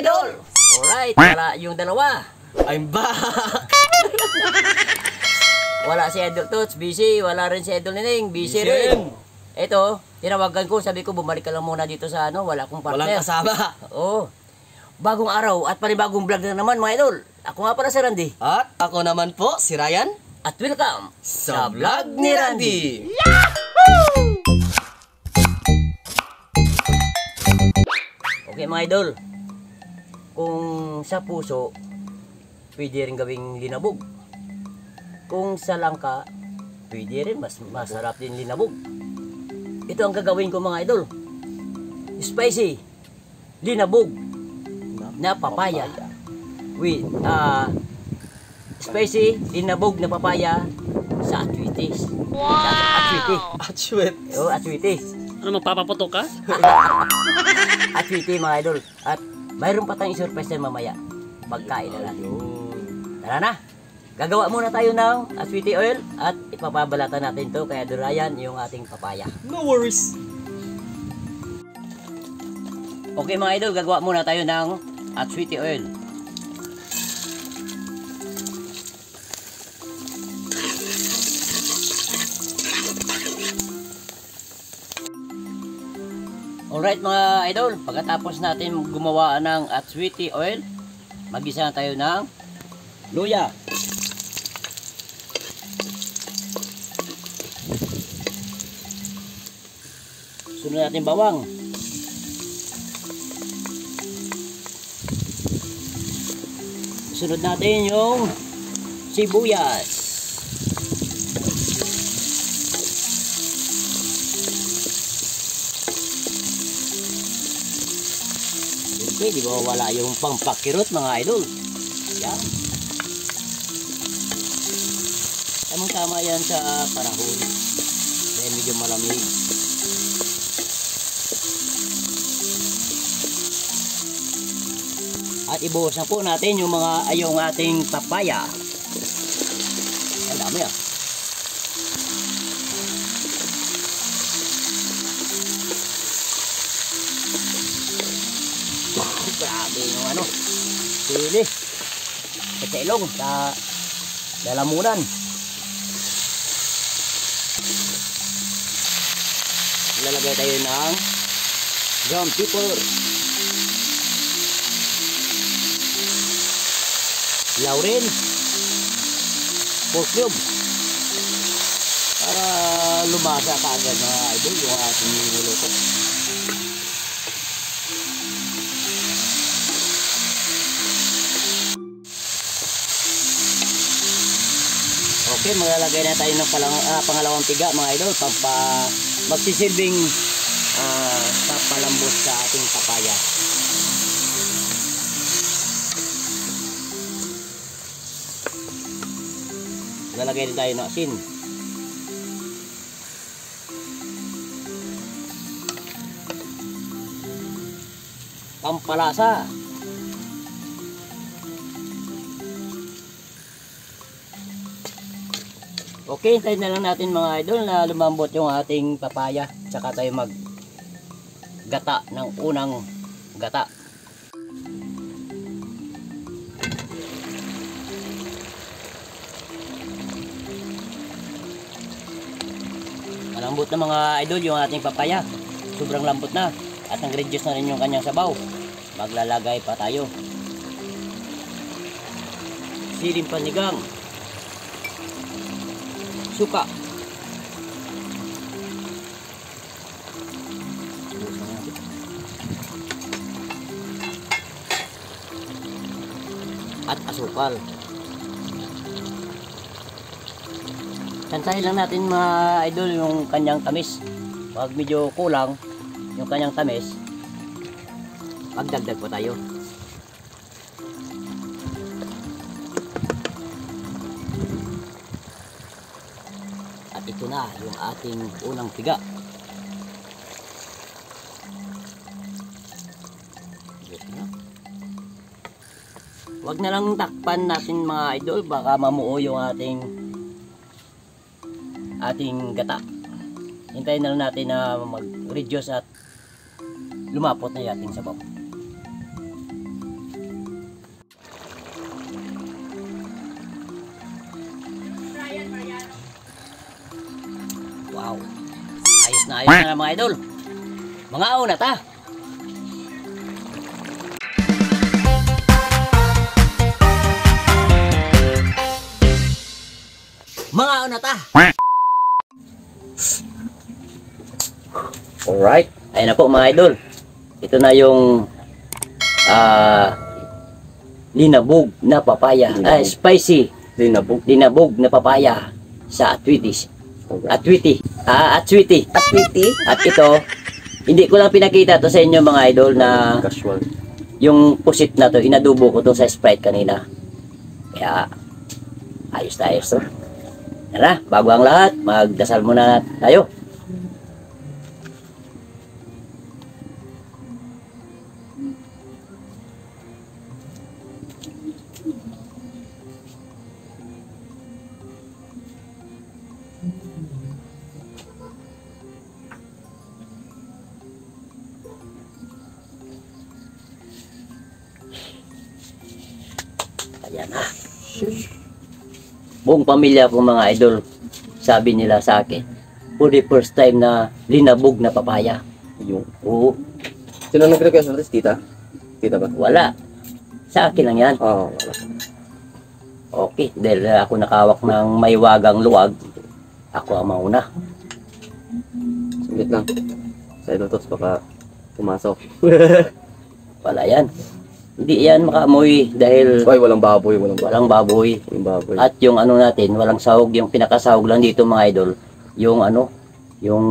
idol! Alright, wala yung dalawa. I'm back! Wala si Idol Tots, busy. Wala rin si Idol Nining, busy rin. Ito, tinawagan ko, sabi ko bumalik ka lang muna dito sa wala akong partner. Walang kasama. Oo. Bagong araw at panibagong vlog na naman mga idol. Ako nga pala si Randy. At ako naman po, si Ryan. At welcome Sa vlog ni Randy. Okay mga idol, kung sa puso, pwede rin gawing linabog. Kung sa langka, pwede rin mas masarap din linabog. Ito ang gagawin ko mga idol. Spicy linabog na papaya. With spicy linabog na papaya sa atwitis. Wow! Atwit. Oh, atwiti. Ano, magpapaputok ka? Atwiti mga idol. At mayroon pa tayong surprise na mamaya. Pagkain na natin. Tara na. Gagawa muna tayo ng atwiti oil at ipapabalatan natin to kaya durayan yung ating papaya. No worries. Okay mga idol, gagawa muna tayo ng atwiti oil. Alright mga idol, pagkatapos natin gumawa ng atwiti oil, mag-isa na tayo ng luya. Sunod natin bawang. Sunod natin yung sibuyas. Okay, di ba wala yung pampakirot mga idol? Yan. Tamang-tama yan sa parahon. Dahil medyo malamig. At ibuhos na po natin yung ating papaya. Ay, dami ah. Grabe yung sili. Sa ilong, sa lalamunan. Lalagay tayo ng ground pepper. Laurel, pork cube para lumasa kaagad mga idol yung ating niluluto. Okay, maglalagay na tayo ng pangalawang piga mga idol magsisilbing papalambot sa ating papaya. Lalagay din tayo ng asin. Pampalasa. Okay, hintayin na lang natin mga idol na lumambot yung ating papaya. Tsaka tayo maggata ng unang gata. Malambot na mga idol yung ating papaya. Sobrang lambot na. At nag-reduce na rin yung kanyang sabaw. Maglalagay pa tayo. Siling panigang. Suka. At asukal. Tantahin lang natin mga idol yung kanyang tamis. Pag medyo kulang yung kanyang tamis, magdagdag pa tayo. At ito na yung ating unang piga. Wag na lang takpan natin mga idol, baka mamuo yung ating gata. Hintayin na lang natin na mag-reduce at lumapot na yung ating sabaw. Ayos na mga idol. Mga una ta. Mga una ta. Alright. Ayun na po mga idol. Ito na yung linabog na papaya. Spicy. Linabog na papaya sa atwitis. Atwiti. Atwiti. Atwiti. At ito, hindi ko lang pinakita to sa inyo mga idol na Casual. yung pusit na to, inadubo ko to sa Sprite kanina. Kaya, ayos na ayos to. Tara, bago ang lahat, magdasal muna tayo. Ayan na. Buong pamilya ko mga idol, sabi nila sa akin, for the first time na linabog na papaya. Yung. Oo, Sino nag-request ng tita? Tita ba? wala. Sa akin lang yan. Oo, wala. Okay, dahil ako nakawak ng may wagang luwag, ako ang mauna. Sungit lang. Sa ito tos baka pumasok. Wala yan. Hindi yan makaamoy dahil Ay, walang baboy, walang baboy. walang baboy. Yung baboy. At yung ano natin, walang sahog. Yung pinakasahog lang dito mga idol, yung ano, yung,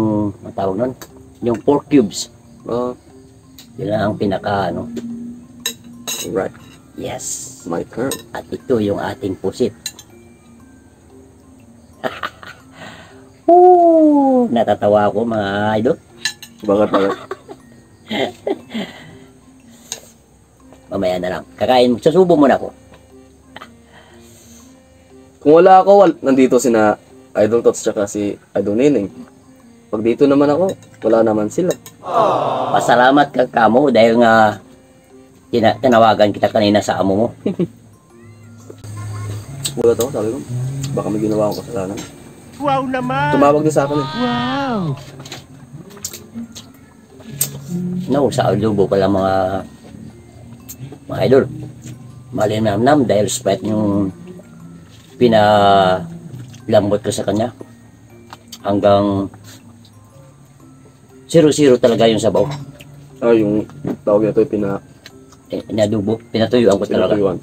ang tawag nun? Yung pork cubes. Oh, Yun lang ang pinaka ano. right. Yes. My turn. At ito yung ating pusit. Natatawa ako mga idol. Bakit? Mamaya na lang. Kakain, susubo muna ako. Kung wala ako, nandito sina Idol Tots tsaka si Idol Nining. Pag dito naman ako, wala naman sila. Pasalamat ka kamo dahil nga tinawagan kita kanina sa amo mo. Wala to, sabi ko. Baka may ginawa akong kasalanan. Wow naman! Tumawag din sa akin eh. Wow! No, sa alubo pala mga idol. Malinamnam dahil spite yung pinalambot ko sa kanya. Hanggang 0-0 talaga yung sabaw. Ah, yung tawag na ito, Inadubo, pinatuyuan ko talaga. pinatuyuan.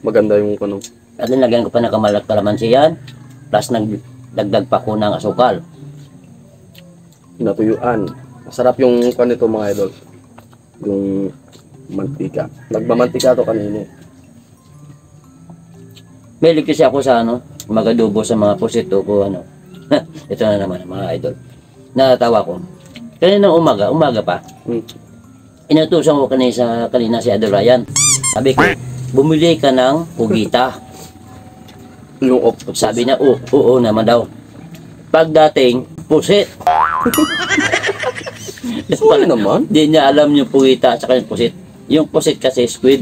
Maganda yung kanong. At nilagyan ko pa ng kamalat kalamansi yan. Plus nagdagdag pa ko ng asukal. Pinatuyuan. Masarap yung kanito mga idol. Yung mantika. Nagmamantika to kanina. Mahilig kasi ako sa ano, magadubo sa mga pusito ko ano. Ito na naman mga idol. Natatawa ko. Kanina umaga pa. Inutusan ko kanina si Idol Ryan. Sabi ko, bumili ka ng pugita. Yung octopus. Sabi niya, oo naman daw. Pagdating, pusit. Sorry naman. Hindi niya alam yung pugita at saka yung pusit. Yung pusit kasi squid.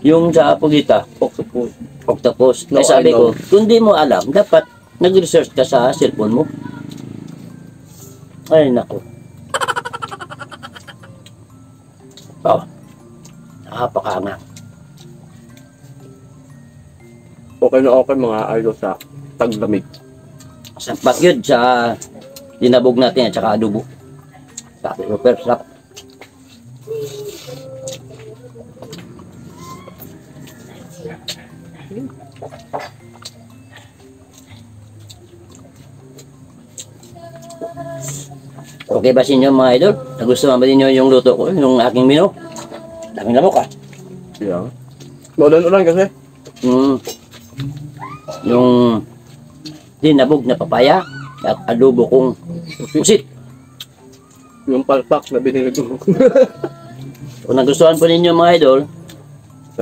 Yung sa pugita, Octopus. octopus. No, Kaya sabi I ko, kung di mo alam, dapat nag-research ka sa cellphone mo. Ay, nako. Oh, nakapakanga. Okay na okay mga idol sa taglamig. Sampak yun sa dinabog natin at saka adobo. Super sarap. Okay ba sa inyo mga idol? Nagustuhan ba ninyo yung luto ko, yung aking menu? Daming lamok ah. Yeah. Maulan-ulan kasi. Yung dinabog na papaya at adobo kong pusit. Yung palpak na binili ko. Kung nagustuhan po ninyo mga idol,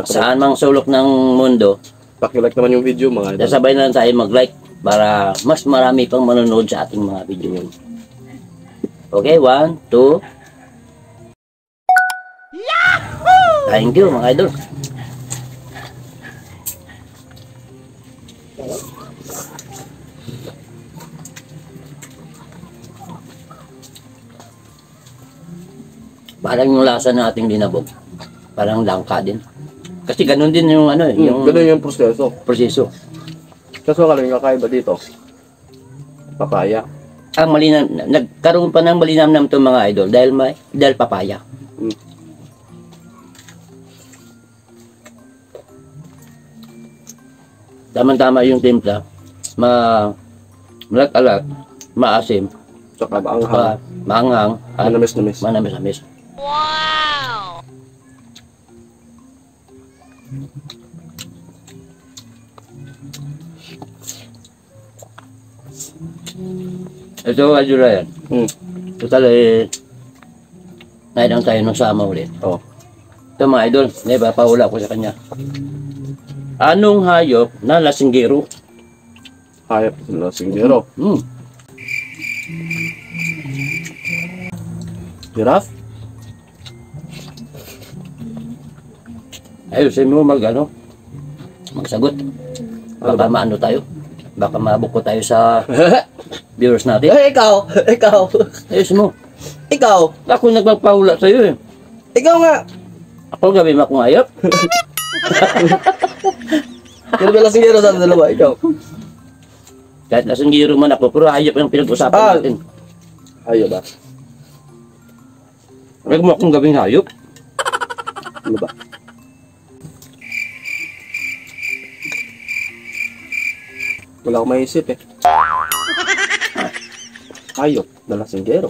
saan mang sulok ng mundo, Pakilike naman yung video mga idol. sabay na lang tayo mag-like para mas marami pang manonood sa ating mga video. Okay, 1, 2. Yahoo! Thank you mga idol. Parang yung lasa ng ating linabog. Parang langka din. Kasi ganun din yung ano, yung Ganun yung proseso. proseso. Kaso ka lang yung kakaiba dito. Papaya. Ang malinam, nagkaroon pa ng malinamnam itong mga idol dahil papaya. Mm. Tama-tama yung timpla. Malat-alat, maasim, Tsaka maanghang. pa, maanghang, at Manamis-namis. manamis-amis. Ito, idol yan. Hmm. Total naidang tayo nung sama ulit. Oh. Ito mga idol, naipapahula ko sa kanya. Anong hayop na lasinggero? Hayop sila singgero. Giraffe? Ayusin mo magsagot. Baka maano tayo. Baka mabuko tayo sa viewers natin. Ikaw! Ikaw! Ayusin mo. Ikaw! Ako nagpapahula sa'yo eh. Ikaw nga! Ako gabi mo akong hayop. Pero ba singgero sa dalawa? Ikaw? Kahit lasinggero man ako, pero hayop yung pinag-usapan natin. Hayop ba? Huwag mo akong gabing hayop. Ano ba? Wala akong maisip eh. Hayop na lasinggero.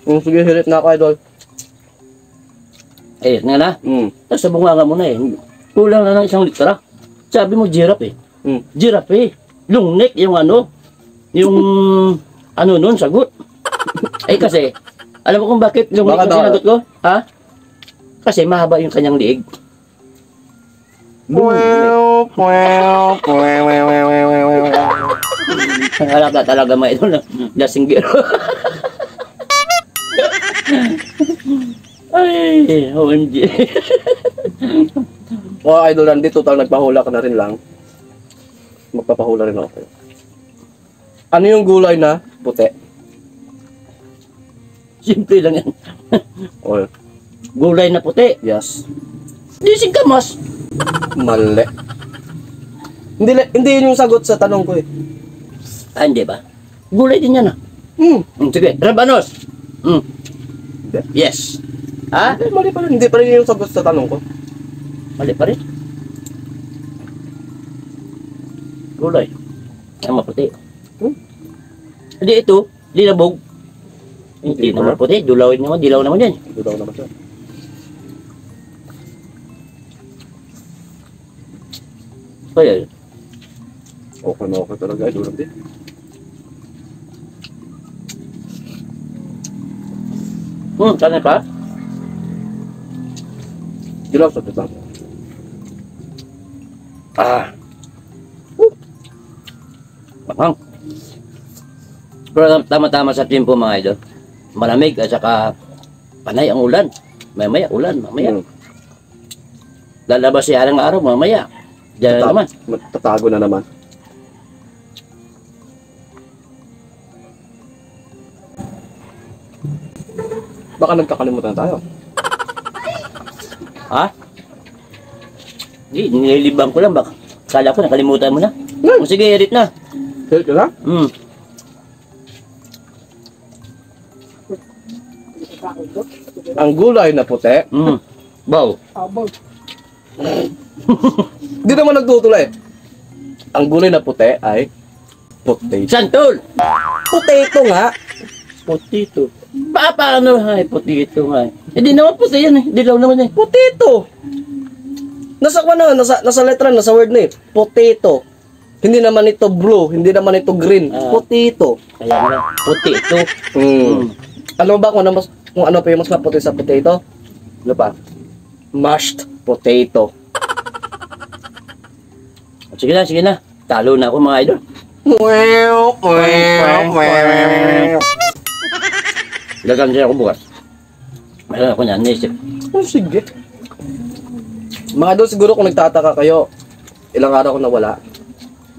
Sige, hirit na ako, idol. Eh, nga na. Nasa bunganga mo na eh. Kulang na ng 1 litra. Sabi mo, giraffe eh. Giraffe eh. Long neck yung ano. Yung ano nun, sagot. Eh kasi, alam mo kung bakit long neck Bakit yung sinagot ko? Ha? Kasi mahaba yung kanyang liig. Hanap na talaga mga idol na lasinggero. Ay, OMG. Mga idol, nandito total nagpahula ka na rin lang. Magpapahula rin ako. Ano yung gulay na puti? Simple lang yan. O, Gulay na puti. yes. Di singkamas. Mali. Hindi yun yung sagot sa tanong ko eh. Ah, hindi ba? Gulay din yan ah. Sige, Rabanos. Hindi. Yes. Ha? Mali pa rin. Hindi pa rin yung sagot sa tanong ko. Mali pa rin. Gulay. Ang maputi. Hindi ito, linabog. Hindi naman puti, dilaw naman yan. Ito daw naman siya. Kaya, Okay na okay talaga. Idol din. sana pa? Giraffe sa tita. Bakang. Pero tama-tama sa tempo mga idol. Malamig at saka panay ang ulan. Mamaya ulan, mamaya. Lalabas si arang araw, mamaya. Diyan na naman. Tatago na naman. Baka nagkakalimutan tayo. Ha? Di, nililibang ko lang. Baka kala ko nakalimutan mo na. O sige, edit na. Hirit ka na? Ang gulay na puti. Bow. Hindi naman nagtutulay. Ang gulay na puti ay potato. Santol! Potato nga. Potito. Paano ay potito nga? Hindi naman puti yan eh. Dilaw naman eh. Potato. Nasa nasa letra, nasa word na eh. Potato. Hindi naman ito blue, hindi naman ito green. Potato. Kaya nga, potito. Alam mo ba kung ano pa yung mas maputi sa potato? Ano pa? Mashed potato. Sige na. Talo na ako mga idol. Gagan siya ako bukas. Mayroon ako niyan, naisip. Oh, sige. Mga idol, siguro kung nagtataka kayo, ilang araw ko nawala.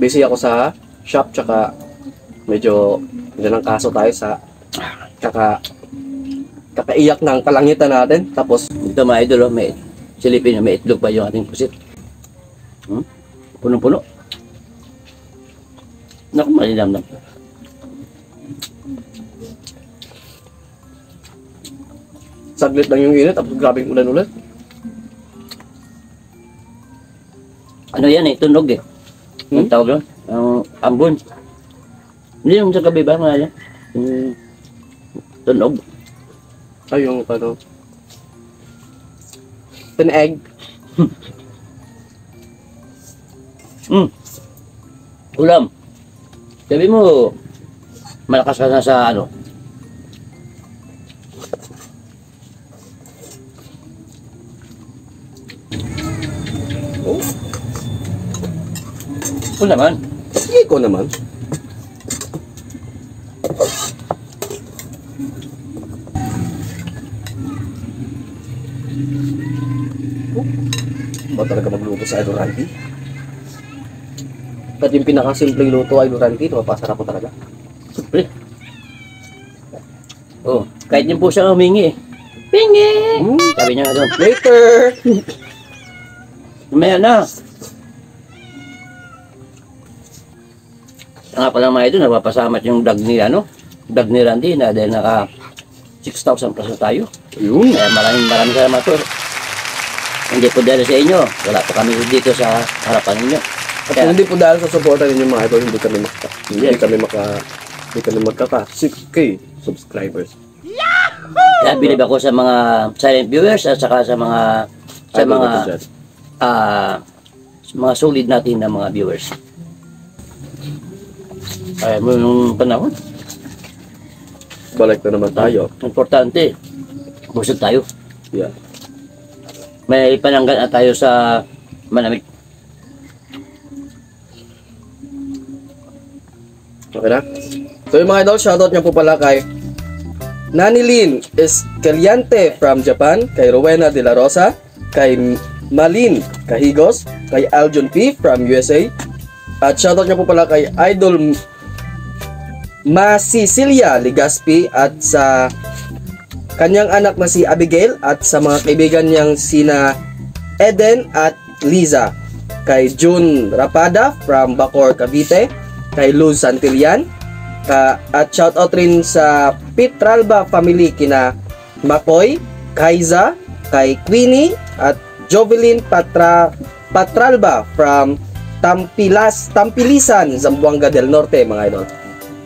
Busy ako sa shop, tsaka medyo ng kaso tayo sa kakaiyak ng kalangitan natin. Tapos, Ito mga idol, oh, may silipin, may itlog pa yung ating pusit. Punong-puno. Naku, malinamnam. saglit lang yung init, tapos grabing ulan ulit. Ano yan eh, tunog eh. Ang tawag doon? Ang ambon. Hindi yung sa gabi ba mga yan? Yung tunog. Ay, yung ano. Tineg. Ulam. Sabi mo, malakas ka na sa ano? Oh, O naman. sige ko naman. Oh, ba talaga magluto sa Idol Randy? At yung pinakasimpleng luto Idol Randy, mapasarap ko talaga. Siyempre. Oh, kahit yung pusa humingi eh. Pingi! Sabi niya nga doon. Later! Mamaya na. Nga pala mga ito, napapasamat yung dag ni Randy na dahil naka 6,000 plus na tayo. Yun. Kaya maraming salamat po. Hindi po dahil sa inyo. Wala po kami dito sa harapan ninyo. At kung hindi po dahil sa suporta ninyo mga idol, hindi kami magkaka 6K subscribers. Kaya bilib ako sa mga silent viewers at saka sa mga solid natin na mga viewers. Kaya mo yung panahon. Balik na naman tayo. Importante. Busog tayo. Yeah. May pananggan na tayo sa malamig. Okay na? So yung mga idol, shoutout niyo po pala kay Nanilin Escaliante from Japan, kay Rowena De La Rosa, kay Malin Kahigos, kay Aljon P from USA, at shoutout niyo po pala kay Idol Cecilia Ligaspi at sa kanyang anak na si Abigail at sa mga kaibigan niyang sina Eden at Liza, kay June Rapada from Bacor, Cavite, kay Luz Santillan, at shoutout rin sa Pitralba family kina Makoy, Kaiza, kay Queenie at Jovelyn Patralba from Tampilisan, Zamboanga del Norte mga idol,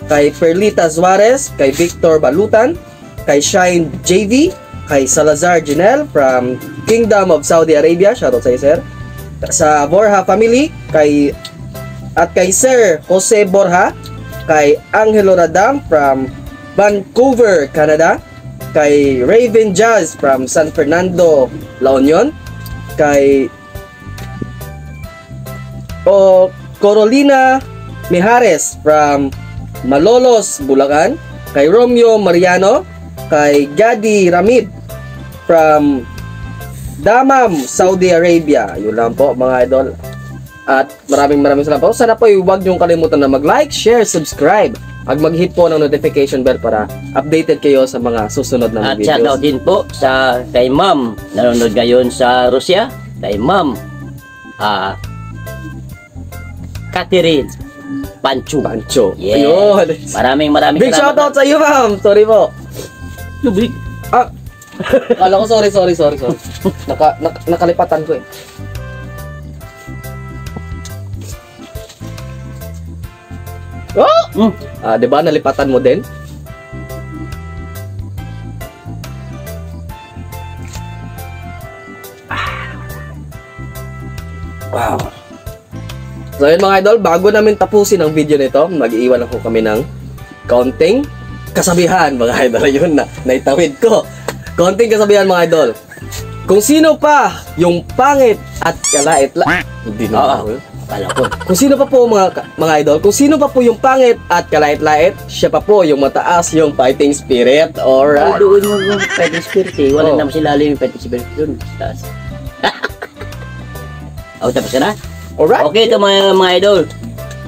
kay Perlita Suarez, kay Victor Balutan, kay Shine JV, kay Salazar Janel from Kingdom of Saudi Arabia, shoutout sa iyo sir, sa Borja family, kay Sir Jose Borja, kay Angelo Radam from Vancouver, Canada, kay Raven Jazz from San Fernando, La Union, kay Corolina Mijares from Malolos, Bulacan, kay Romeo Mariano, kay Gadi Ramid from Damam, Saudi Arabia. Yun lang po mga idol. At maraming salamat po. Sana po huwag niyong kalimutan na mag-like, share, subscribe, at mag-hit po ng notification bell para updated kayo sa mga susunod na At videos. shoutout din po sa kay Ma'am nanonood ngayon sa Russia, kay Ma'am Catherine Pancho. Yes. Ayun. Maraming Big shoutout sa iyo, ma'am. Sorry po. Big. Kala ko sorry. Nakalipatan ko eh. Oh! Di ba nalipatan mo din? Wow. So yun mga idol, bago namin tapusin ang video nito, mag-iwan ako kami ng kaunting kasabihan mga idol. Yun na, naitawid ko. Kaunting kasabihan mga idol. Kung sino pa yung pangit at kalait hindi na ako. Akala ko. Kung sino pa po mga idol, kung sino pa po yung pangit at kalait-lait, siya pa po yung mataas yung fighting spirit. Alright. Doon mo yung fighting spirit eh. Wala Oh. naman sila yung fighting spirit doon. Taas. Tapos ka na? Alright. Okay ito mga idol.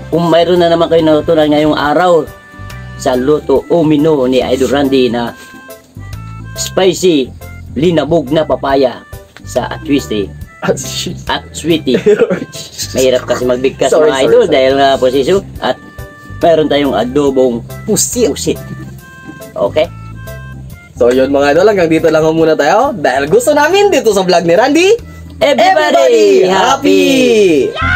Kung mayroon na naman kayo natutunan ngayong araw sa luto umino ni Idol Randy na spicy linabog na papaya sa atwiste at sweetie. Mahirap kasi magbigkas Sorry, mga sorry, idol sorry. dahil nga posisyo at meron tayong adobong Pusit. pusit. Okay? So yun mga idol, hanggang dito lang muna tayo dahil gusto namin dito sa vlog ni Randy. Everybody happy! happy!